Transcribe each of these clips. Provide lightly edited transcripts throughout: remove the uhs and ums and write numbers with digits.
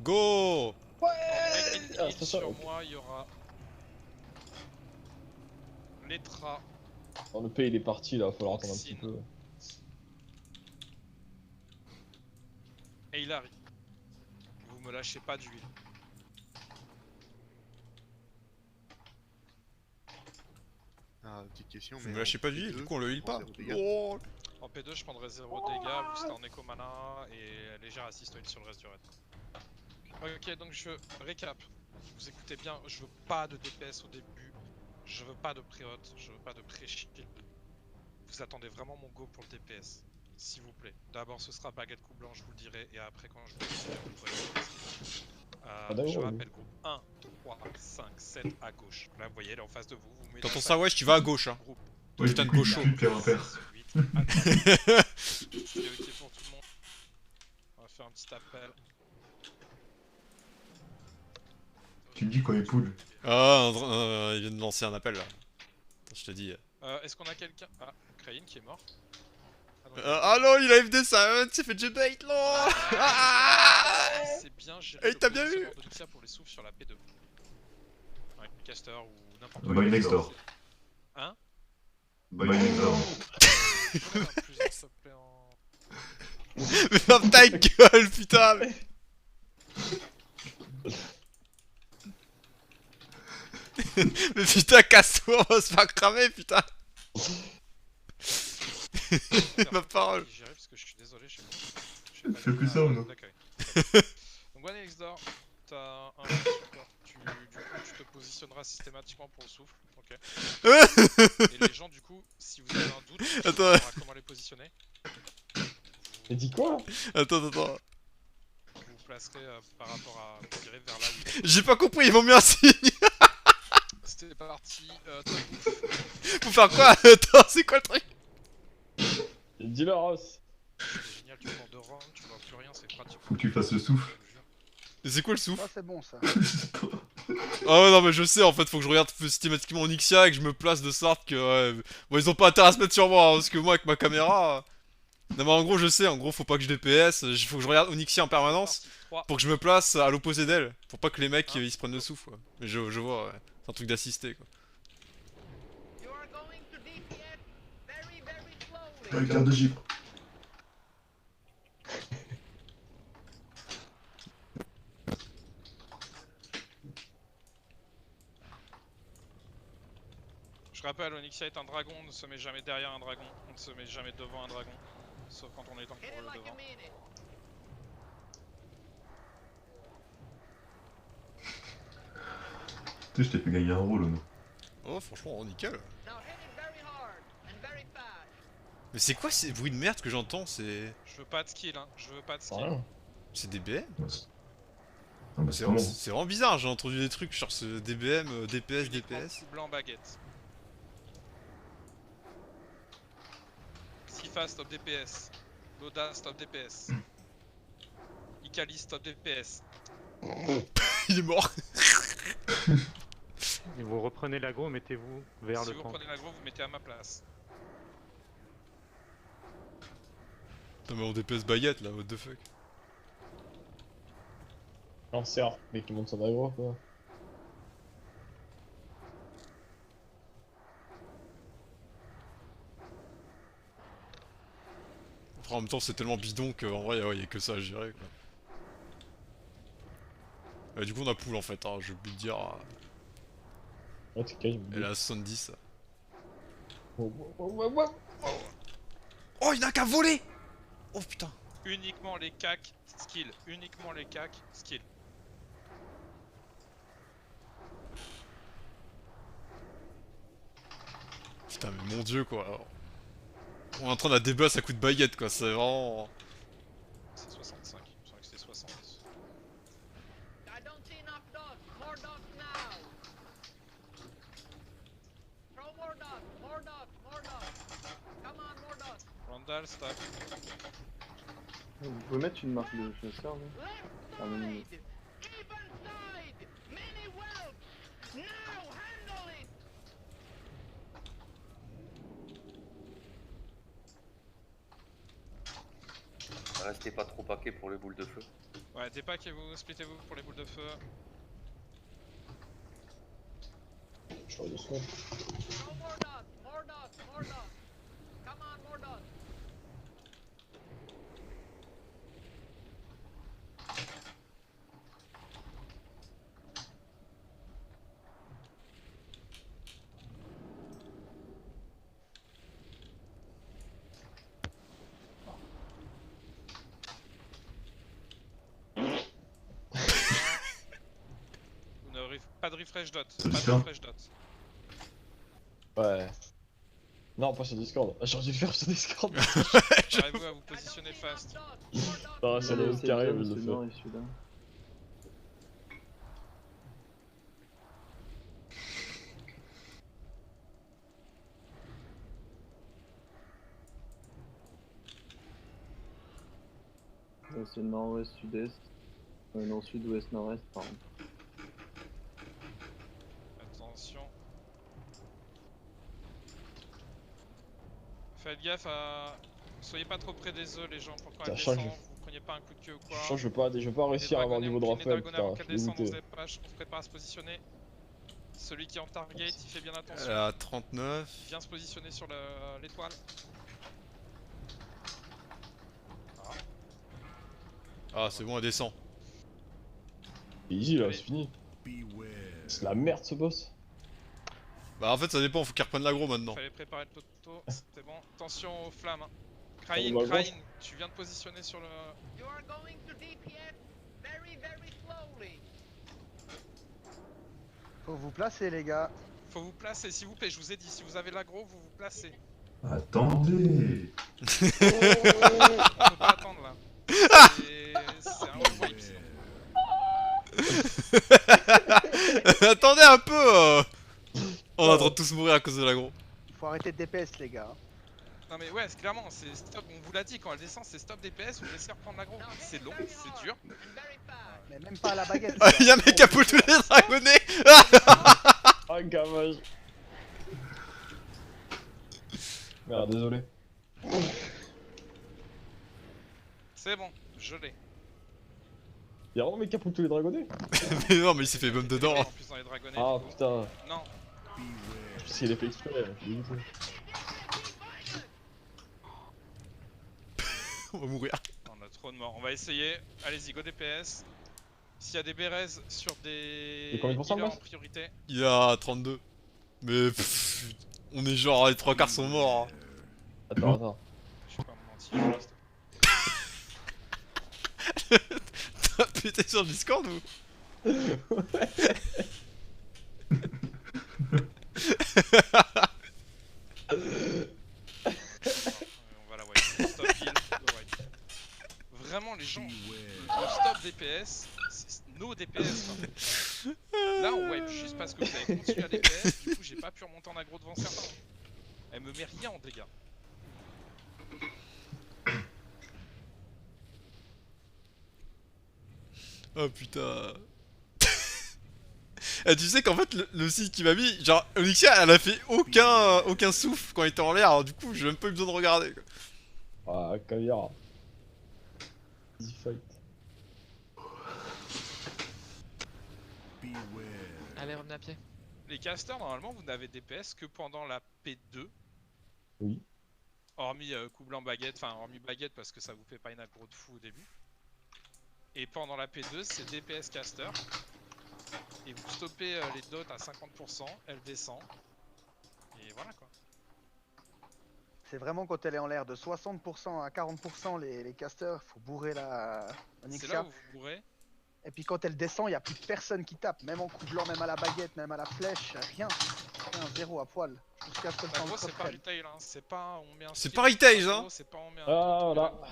Go! Ouais. Sur moi, il y aura Letra. Alors, le P il est parti là, va falloir attendre un petit Toxine. peu. Et il arrive. Vous me lâchez pas d'huile. Ah, petite question, Vous me lâchez pas d'huile, du coup on le heal pas. Oh. Oh. En P2, je prendrai 0 dégâts, vu que c'était en éco mana et légère assist heal sur le reste du raid. Ok, donc je récap. Vous écoutez bien, je veux pas de DPS au début. Je veux pas de pré-hot, je veux pas de pré-shield. Vous attendez vraiment mon go pour le DPS. S'il vous plaît. D'abord ce sera baguette coup blanc, je vous le dirai, et après quand je vous le dirai, vous pourrez je rappelle groupe 1, 3, 5, 7 à gauche. Là vous voyez, elle est en face de vous. Vous mettez T'entends ça, wesh, tu vas à gauche, hein. Oui, Putain du de coup, gaucho. il pue un père. 8, c'est ok pour tout le monde. On va faire un petit appel. Tu me dis quand il poule. Ah, il vient de lancer un appel là. Attends, je te dis. Est-ce qu'on a quelqu'un? Ah, Crane qui est mort. Ah non, il a FD ça, il s'est fait J-bait là. C'est bien géré. Et il t'a bien eu. De Lucia pour les souffles sur la P2. Ouais, caster ou n'importe By quoi. next door. Hein? By next door. Plusieurs s'il te plaît en... Mais ferme ta gueule, putain. Mais putain, casse-toi, on va se faire cramer, putain. Ma parole. Parce que je suis désolé, je Fais plus ça ou non? Donc One Next Door, t'as un support. Du coup, tu te positionneras systématiquement pour le souffle, ok. Et les gens, du coup, si vous avez un doute, Attends. sur comment les positionner. Il dit quoi? Attends. Vous vous placerez par rapport à, vous direz vers là où... J'ai pas compris, ils m'ont mis un signe. C'était parti, Faut faire quoi? Attends, c'est quoi le truc? Dis-le Ross. c'est génial, tu prends 2 rounds, tu vois plus rien, c'est pratique. Faut que tu fasses le souffle. Mais c'est quoi le souffle? Ah, c'est bon ça. Ah ouais non mais je sais en fait faut que je regarde systématiquement Onyxia et que je me place de sorte que bon ils ont pas intérêt à se mettre sur moi hein, parce que moi avec ma caméra non mais en gros je sais en gros faut pas que je DPS, il faut que je regarde Onyxia en permanence pour que je me place à l'opposé d'elle pour pas que les mecs ils se prennent le souffle quoi. Mais je vois ouais. C'est un truc d'assister quoi. Avec l'air de J. Je rappelle, Onyxia est un dragon, on ne se met jamais derrière un dragon, on ne se met jamais devant un dragon, sauf quand on est en pour le devant. Tu sais, je t'ai fait gagner un rôle, non? Oh franchement nickel. Mais c'est quoi ces bruits de merde que j'entends? C'est... Je veux pas de skill hein, je veux pas de skill. Rien. C'est DBM? Ah bah C'est vraiment. vraiment bizarre, j'ai entendu des trucs genre ce DBM, DPS, DPS. Blanc baguette. Sifa stop DPS. Loda stop DPS. Ikali stop DPS. Il est mort. Et vous reprenez l'aggro, mettez-vous vers Si le vous camp. prenez l'aggro, vous mettez à ma place. Putain mais on DPS baguette là, what the fuck. Lancer, mais qui monte son aggro quoi. Après, en même temps c'est tellement bidon qu'en vrai ouais, y a que ça à gérer quoi. Du coup on a poule en fait, hein, j'ai oublié de dire. Ouais, t'es calme. Elle est à 70. Ouais. Oh y'en a qu'à voler. Oh putain. Uniquement les cacs, skill. Uniquement les cacs, skill. Putain mais mon dieu quoi. On est en train de la déboss à coup de baguette quoi, c'est vraiment... C'est 65, il me semble que c'était 60. Randall, stop. Vous pouvez mettre une marque de chasseur là? Ah, non. Restez pas trop paquet pour les boules de feu. Ouais, dépaquez-vous, splittez-vous pour les boules de feu. Je ferai 2 secondes. Vous ne pas de refresh dot. C'est Pas de Discord. refresh dot. Ouais. Non, pas sur Discord. Ah, j'aurais dû le faire sur Discord. Préparez-vous à vous positionner fast. Non, c'est le carré où je le Non, fais. et celui-là. C'est nord-ouest, sud-est. Non, sud-ouest, nord-est, pardon. Attention. Faites gaffe à... Soyez pas trop près des œufs les gens pour quand Ça elles change. descendent, vous preniez pas un coup de queue ou quoi. Je sens que je vais pas réussir à avoir le niveau de Raphaël, Les putain, dragonnets je avant suis qu'elles descendent, on se dégoûté. dépêche, on se prépare à se positionner. Celui qui est en target, il fait bien attention. Elle est à 39. Il vient se positionner sur l'étoile. Ah, c'est bon, elle descend. Easy là, Allez. c'est fini. C'est la merde ce boss. Bah, en fait, ça dépend, faut qu'elle reprenne l'aggro maintenant. Fallait préparer le toto, c'était bon. Attention aux flammes. Hein. Krain, On va Krain, gauche. tu viens de positionner sur le... You are going to DPS very, very slowly. Faut vous placer, les gars. Faut vous placer, s'il vous plaît, je vous ai dit, si vous avez l'aggro, vous vous placez. Attendez. On peut pas attendre là. C'est un wipe sinon. Attendez un peu On est en train de tous mourir à cause de l'aggro. Faut arrêter de DPS, les gars. Non mais ouais, clairement, c'est stop, on vous l'a dit, quand elle descend, c'est stop DPS, vous laissez reprendre l'aggro. C'est long, c'est dur. And very fast. Mais même pas à la baguette. Ah, y'a un mec qui a pull tous les dragonnets. Ah, gammage. Merde, désolé. C'est bon, je l'ai. Y'a vraiment un mec qui a pris tous les dragonnets? Mais non, mais il s'est fait bum dedans. En plus dans les dragonnets. Ah du coup. putain, Non, je sais qu'il est fait exprès, je suis dégoûté. On va mourir. on a trop de morts. On va essayer. Allez-y, go DPS. S'il y a des Bérez sur des Et combien de pourcents, healers boss en priorité. Il a 32. Mais pff, on est genre, les 3 quarts sont morts. Hein. Attends, attends. Je suis pas mon anti, juste. T'as pété sur le Discord ou? On va la wipe. Stop heal, go wipe. Vraiment, les gens, le stop DPS, c'est nos DPS. Quoi. Là, on wipe juste parce que vous avez continué à DPS. Du coup, j'ai pas pu remonter en aggro devant certains. Elle me met rien en dégâts. Oh putain. Et tu sais qu'en fait le site qui m'a mis, genre Onyxia elle a fait aucun souffle quand il était en l'air, alors du coup j'ai même pas eu besoin de regarder quoi. Ah, caviar. Easy fight. Allez, revenez à pied. Les casters, normalement, vous n'avez DPS que pendant la P2. Oui. Hormis coup blanc baguette, enfin hormis baguette parce que ça vous fait pas une aggro de fou au début. Et pendant la P2, c'est DPS caster. Et vous stoppez les dots à 50%, elle descend. Et voilà quoi. C'est vraiment quand elle est en l'air de 60% à 40% les casters, faut bourrer la C'est là Onyxia. où vous bourrez. Et puis quand elle descend, il y a plus personne qui tape, même en coup blanc, même à la baguette, même à la flèche, rien. Rien, zéro à poil. Jusqu'à ce que le temps L'aggro c'est pas reprenne. retail, hein. C'est pas on met un C'est skill, pas retail, un hein. aggro, c'est pas on met un Ah, taunt, voilà. on met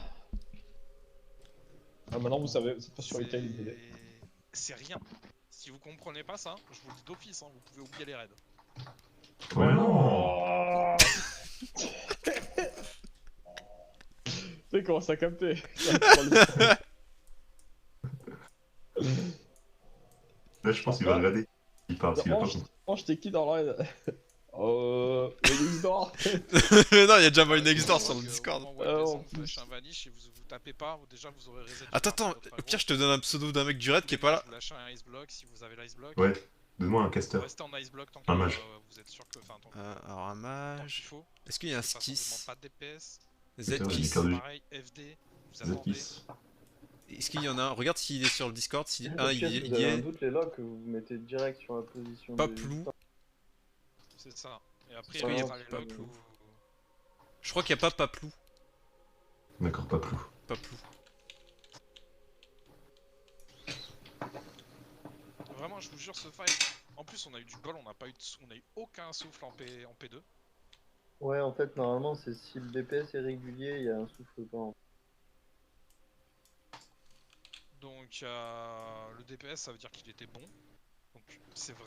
Ah, maintenant vous savez, c'est pas sur C'est- les tails. C'est rien. Si vous comprenez pas ça, je vous le dis d'office, hein, vous pouvez oublier les raids. Ouais, non. Tu sais, il commence à capter. Là, je pense qu'il va regarder. Il part parce qu'il a pas compris. Oh, j'étais qui dans le raid? Elix d'or. Mais non, il y a déjà My Next Door sur le Au Discord. moment où elle Ah, descend, en vous flashez un vanish et vous tapez pas, déjà vous aurez reset. Attends, au pire, je te donne un pseudo d'un mec du raid qui est pas là. Vous lâchez un ice block si vous avez l'ice block. Ouais, donne-moi un Vous caster. restez en ice block tant que Un mage. vous êtes sûr que. Enfin, tant Alors, un qu'il mage. faut. Est-ce qu'il y a un De toute façon, on vous demande skis? pas de DPS. Putain, j'ai Zkiss. perdu. Pareil, FD. Vous attendez. Zkiss. Est-ce qu'il y en a un? Regarde s'il est sur le Discord. Si... Au Ah, il pire, y si il vous y avez un est. doute, les locks, vous mettez direct sur la position. Pas des- plou. C'est ça. Et après, Est-ce il qu'il y a mettra les pas locks. plou? Je crois qu'il n'y a pas Paplou. D'accord, pas plou. Paplou. Vraiment, je vous jure, ce fight. En plus, on a eu du bol, on n'a pas eu on a eu aucun souffle en P2. Ouais, en fait, normalement, c'est si le DPS est régulier, il y a un souffle pas. Donc, le DPS, ça veut dire qu'il était bon. Donc, c'est vrai.